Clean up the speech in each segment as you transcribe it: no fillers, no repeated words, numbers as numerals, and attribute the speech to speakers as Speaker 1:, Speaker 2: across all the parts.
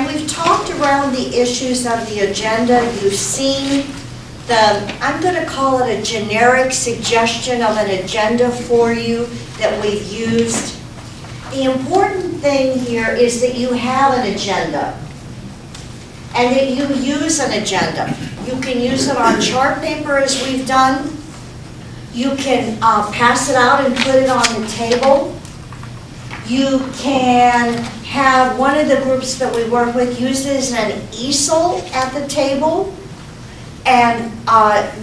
Speaker 1: we've talked around the issues of the agenda. You've seen I'm going to call it a generic suggestion of an agenda for you that we've used. The important thing here is that you have an agenda and that you use an agenda. You can use it on chart paper as we've done. You can pass it out and put it on the table. You can have one of the groups that we work with use it as an easel at the table and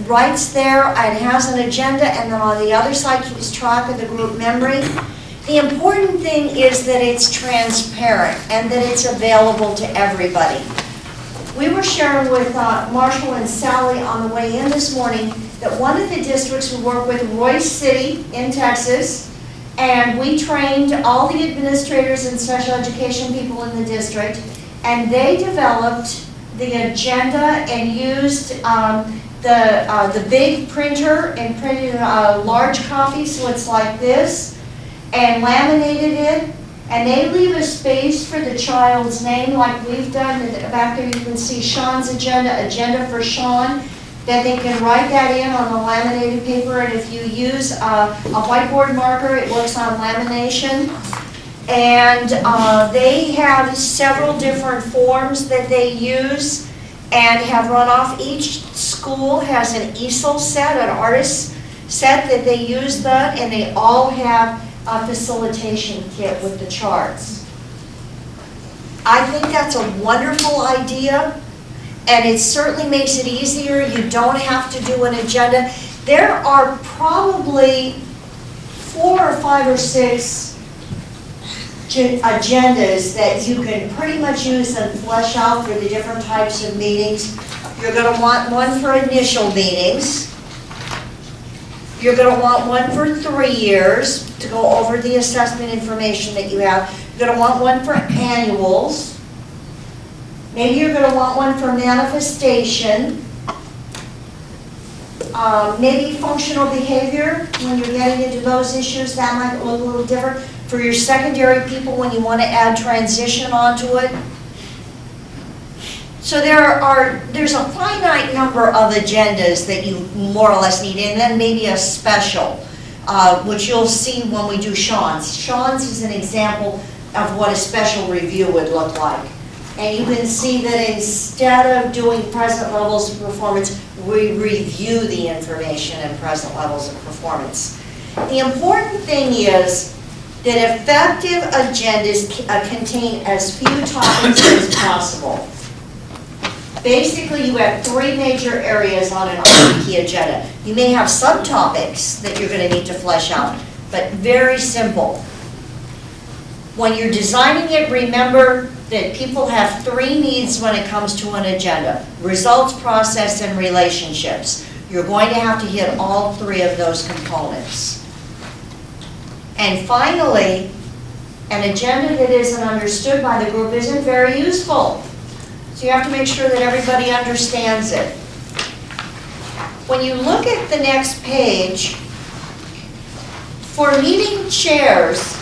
Speaker 1: writes there and has an agenda, and then on the other side keeps track of the group memory. The important thing is that it's transparent and that it's available to everybody. We were sharing with Marshall and Sally on the way in this morning that one of the districts we work with, Royce City in Texas, and we trained all the administrators and special education people in the district, and they developed the agenda and used the big printer and printed a large copy, so it's like this, and laminated it, and they leave a space for the child's name like we've done. Back there you can see Sean's agenda for Sean. Then they can write that in on the laminated paper, and if you use a whiteboard marker, it works on lamination. And they have several different forms that they use and have run off. Each school has an easel set, an artist set that they use that, and they all have a facilitation kit with the charts. I think that's a wonderful idea, and it certainly makes it easier. You don't have to do an agenda. There are probably 4 or 5 or 6 agendas that you can pretty much use and flesh out for the different types of meetings. You're going to want one for initial meetings. You're going to want one for 3 years to go over the assessment information that you have. You're going to want one for annuals. Maybe you're going to want one for manifestation. Maybe functional behavior, when you're getting into those issues, that might look a little different. For your secondary people, when you want to add transition onto it. So there's a finite number of agendas that you more or less need, and then maybe a special, which you'll see when we do Sean's. Sean's is an example of what a special review would look like. And you can see that instead of doing present levels of performance, we review the information in present levels of performance. The important thing is that effective agendas contain as few topics as possible. Basically, you have 3 major areas on an IEP agenda. You may have subtopics that you're going to need to flesh out, but very simple. When you're designing it, remember that people have 3 needs when it comes to an agenda: results, process, and relationships. You're going to have to hit all 3 of those components. And finally, an agenda that isn't understood by the group isn't very useful. So you have to make sure that everybody understands it. When you look at the next page, for meeting chairs,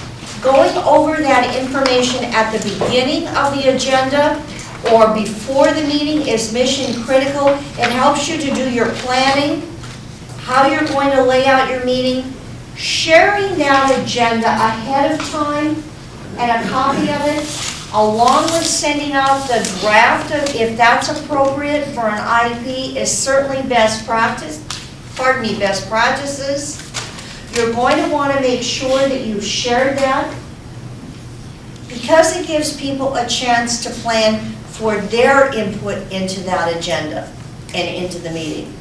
Speaker 1: going over that information at the beginning of the agenda or before the meeting is mission critical. It helps you to do your planning, how you're going to lay out your meeting. Sharing that agenda ahead of time and a copy of it, along with sending out the draft of, if that's appropriate for an IEP, is certainly best practice. Best practices. You're going to want to make sure that you've shared that, because it gives people a chance to plan for their input into that agenda and into the meeting.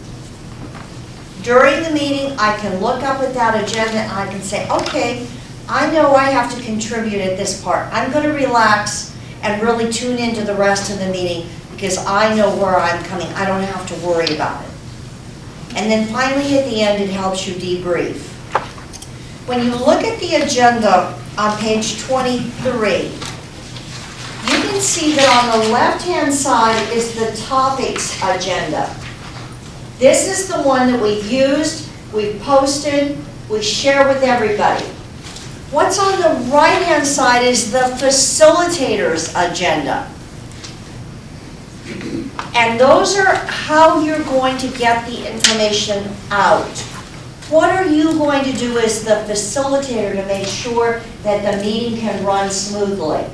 Speaker 1: During the meeting, I can look up at that agenda and I can say, okay, I know I have to contribute at this part. I'm going to relax and really tune into the rest of the meeting because I know where I'm coming. I don't have to worry about it. And then finally at the end, it helps you debrief. When you look at the agenda on page 23, you can see that on the left-hand side is the topics agenda. This is the one that we've used, we've posted, we share with everybody. What's on the right-hand side is the facilitator's agenda. And those are how you're going to get the information out. What are you going to do as the facilitator to make sure that the meeting can run smoothly?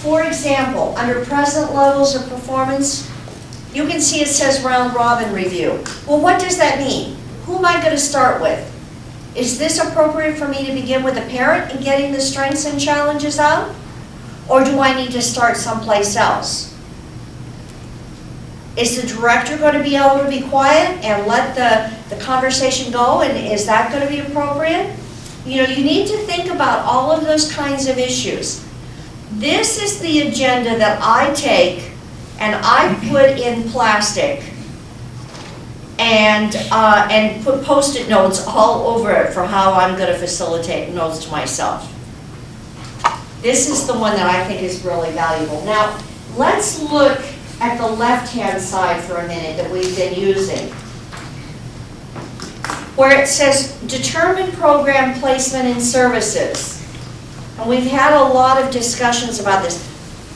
Speaker 1: For example, under present levels of performance, you can see it says round robin review. Well, what does that mean? Who am I going to start with? Is this appropriate for me to begin with a parent and getting the strengths and challenges out? Or do I need to start someplace else? Is the director going to be able to be quiet and let the conversation go, and is that going to be appropriate? You know, you need to think about all of those kinds of issues. This is the agenda that I take and I put in plastic and put Post-it notes all over it for how I'm going to facilitate notes to myself. This is the one that I think is really valuable. Now, let's look at the left-hand side for a minute that we've been using, where it says determine program placement and services. And we've had a lot of discussions about this.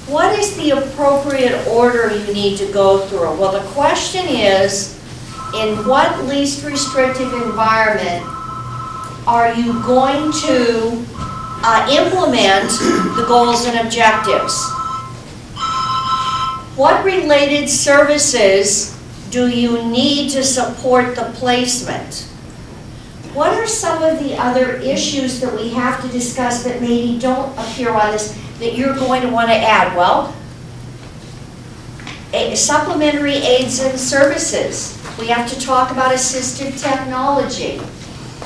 Speaker 1: What is the appropriate order you need to go through? Well, the question is, in what least restrictive environment are you going to implement the goals and objectives? What related services do you need to support the placement? What are some of the other issues that we have to discuss that maybe don't appear on this that you're going to want to add? Well, supplementary aids and services. We have to talk about assistive technology.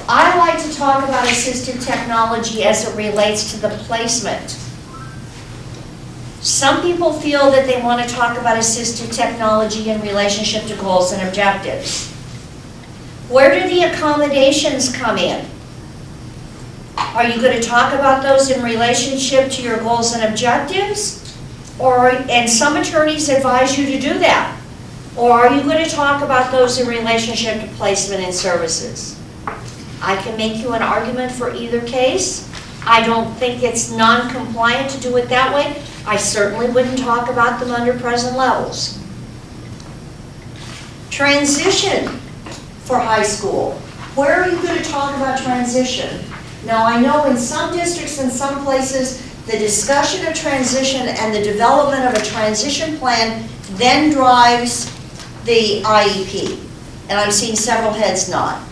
Speaker 1: I like to talk about assistive technology as it relates to the placement. Some people feel that they want to talk about assistive technology in relationship to goals and objectives. Where do the accommodations come in? Are you going to talk about those in relationship to your goals and objectives? And some attorneys advise you to do that. Or are you going to talk about those in relationship to placement and services? I can make you an argument for either case. I don't think it's non-compliant to do it that way. I certainly wouldn't talk about them under present levels. Transition for high school. Where are you going to talk about transition? Now, I know in some districts and some places, the discussion of transition and the development of a transition plan then drives the IEP. And I've seen several heads nod.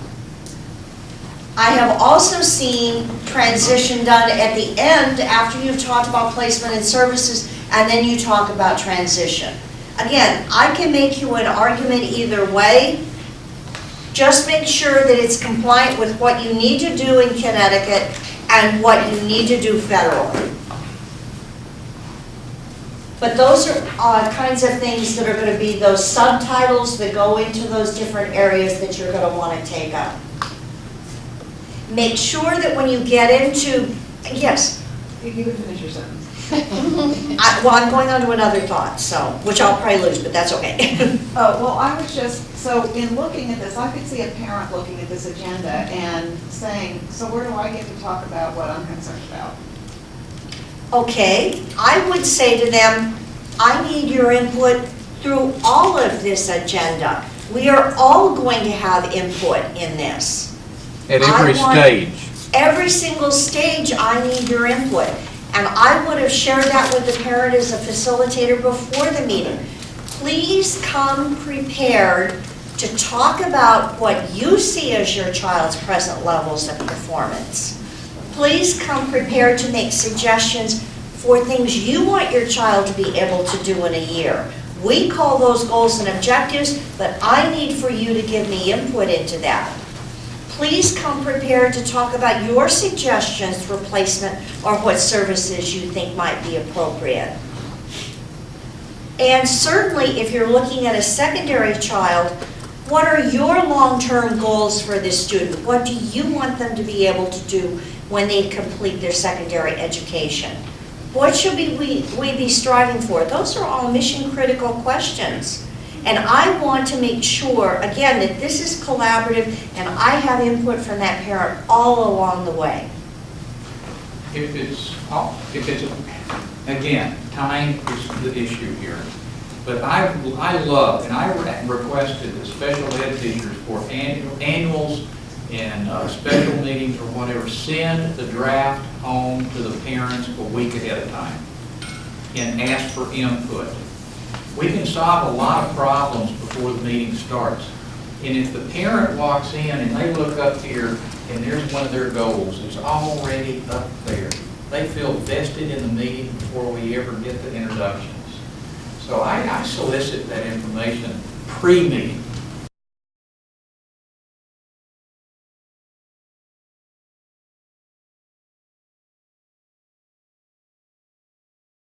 Speaker 1: I have also seen transition done at the end after you've talked about placement and services, and then you talk about transition. Again, I can make you an argument either way. Just make sure that it's compliant with what you need to do in Connecticut and what you need to do federally. But those are kinds of things that are going to be those subtitles that go into those different areas that you're going to want to take up. Make sure that when you get into, yes?
Speaker 2: You can finish your sentence.
Speaker 1: Well, I'm going on to another thought, so, which I'll probably lose, but that's okay.
Speaker 2: Oh, well, I was just, so in looking at this, I could see a parent looking at this agenda and saying, so where do I get to talk about what I'm concerned about?
Speaker 1: Okay, I would say to them, I need your input through all of this agenda. We are all going to have input in this.
Speaker 3: At every stage.
Speaker 1: Every single stage, I need your input. And I would have shared that with the parent as a facilitator before the meeting. Please come prepared to talk about what you see as your child's present levels of performance. Please come prepared to make suggestions for things you want your child to be able to do in a year. We call those goals and objectives, but I need for you to give me input into that. Please come prepared to talk about your suggestions for placement or what services you think might be appropriate. And certainly, if you're looking at a secondary child, what are your long-term goals for this student? What do you want them to be able to do when they complete their secondary education? What should we be striving for? Those are all mission-critical questions. And I want to make sure, again, that this is collaborative and I have input from that parent all along the way.
Speaker 3: Again, time is the issue here.
Speaker 4: But I love, and I requested that special ed teachers for annuals and special meetings or whatever, send the draft home to the parents a week ahead of time and ask for input. We can solve a lot of problems before the meeting starts. And if the parent walks in and they look up here and there's one of their goals, it's already up there. They feel vested in the meeting before we ever get the introductions. So I solicit that information pre-meeting.